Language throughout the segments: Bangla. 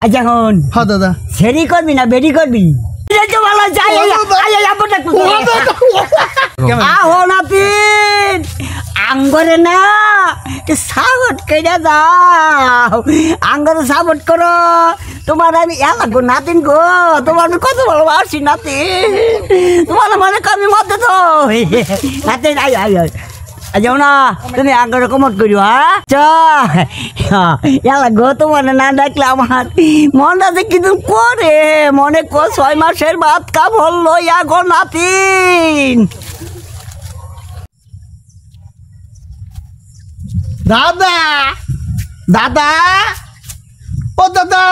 আচ্ছা এখন হ্যাঁ দাদা সেরি করবি না বেরি করবি আহো নাতিন আঙ্গরে না সাবট কেটে যাও আঙ্গরে সাবট করো তোমার আমি এলাকো নাতিন গো তোমার আমি কত ভালোবাসি নাতিন তোমার মানে কমি মধ্যে তো নাতিন আই আই আই যাও না তুমি আঙ্গরে কমট করিও হ্যাঁ এলা গো তোমার না ডাকলে আমার মনটা যে কিন্তু করে মনে কো 6 মাসের ভাত কা বললো ইয়া গো নাতিন দাদা দাদা ও দাদা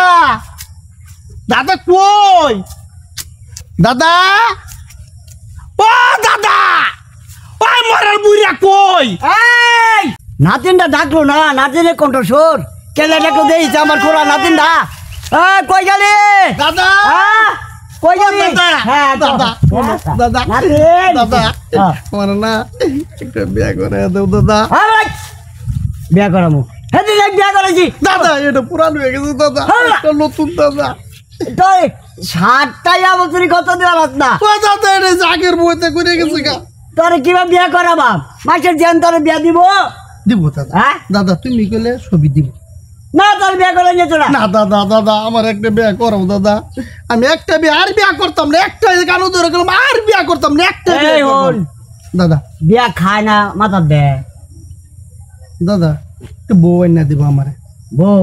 দাদা কই দাদা ও দাদা ওই মরার বুড়া কই এই নাতিনটা ডাকলো না নাতিনের কণ্ঠস্বর কেলে ডাকলো দেইছে আমার খোরা নাতিনটা কই গেলি দাদা কই গেলি দাদা হ্যাঁ দাদা দাদা নাতিন দাদা আমার না একটা বিয়ে করে দাও দাদা বিয়া করামু হ্যাঁ দিদি বিয়া করেছি দাদা এটা পুরানো হয়ে গেছে দাদা একটা নতুন দাদা তো 7টা বছরই কত দেওয়ার না ও দাদা এটা জাগের বইতে করে গেছে গা তোরে কিভাবে বিয়া করাবা মাসের জেন তোরে বিয়া দিব দিব দাদা হ্যাঁ দাদা তুমি কইলে ছবি দিব না তোর বিয়া করে নিয়ে চলা না দাদা দাদা আমার একটা বিয়ে করাও দাদা আমি একটা বিয়ে আর বিয়ে করতাম না একটা গান ধরে গেলাম আর বিয়ে করতাম না একটা বিয়ে এই হল দাদা বিয়া খায় না মাথা দে দাদা একটু বউ না দিব আমারে বউ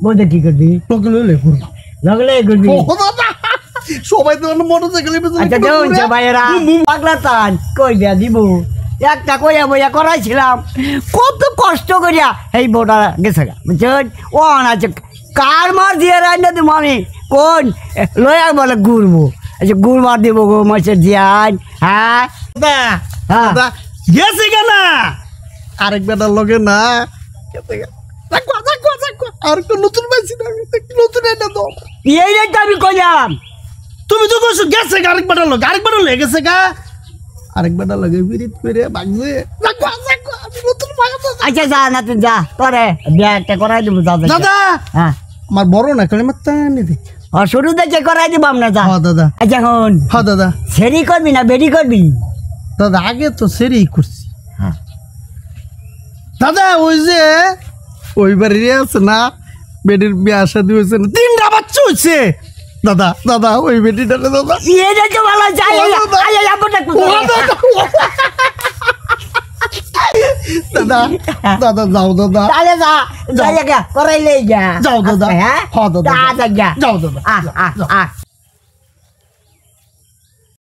বউতে কি করবি লোকে লইলে করবো লগলে করবি ও দাদা সবাই তো মোটরসাইকেলে আচ্ছা দেউন ভাইয়েরা পাগলা তান কই বিয়া দিব একটা কইয়া বইয়া করাইছিলাম কত কষ্ট করিয়া এই বউটা গেছে গা বুঝছেন ও আছে কার মার দিয়ে রান্না দিব আমি কোন লয়া বলে ঘুরবো আচ্ছা গুড় মার দিব গো মাছের জিয়ান হ্যাঁ দাদা হ্যাঁ দাদা গেছে কেনা আরেক বেটার লগে না আর একটু নতুন পাইছি না নতুন এটা তো এই রেট আমি কইলাম তুমি তো কইছো গেছে আরেক বেটার লগে গেছে গা আরেক বেটার লগে বিরিত করে বাগছে নতুন পাই আচ্ছা যা না তুই যা তোরে বিয়া একটা করাই দিব যা দাদা হ্যাঁ আমার বড় না কালে মাত্তা নি দে শুরু থেকে করাই দিব আমরা যা হ্যাঁ দাদা আচ্ছা এখন হ্যাঁ দাদা সেরি করবি না বেরি করবি দাদা আগে তো সেরেই করছি হ্যাঁ দাদা ওই যে ওই বাড়ি আছে না বেডির বিয়ে শাদী হয়েছে না 3টা বাচ্চা হয়েছে দাদা দাদা ওই বেটিটা দাদা এই রে তো ভালো যাই আই দাদা দাদা যাও দাদা তাহলে যা যাই করাইলে যা যাও দাদা হ্যাঁ হ্যাঁ দাদা যা যা যাও দাদা আ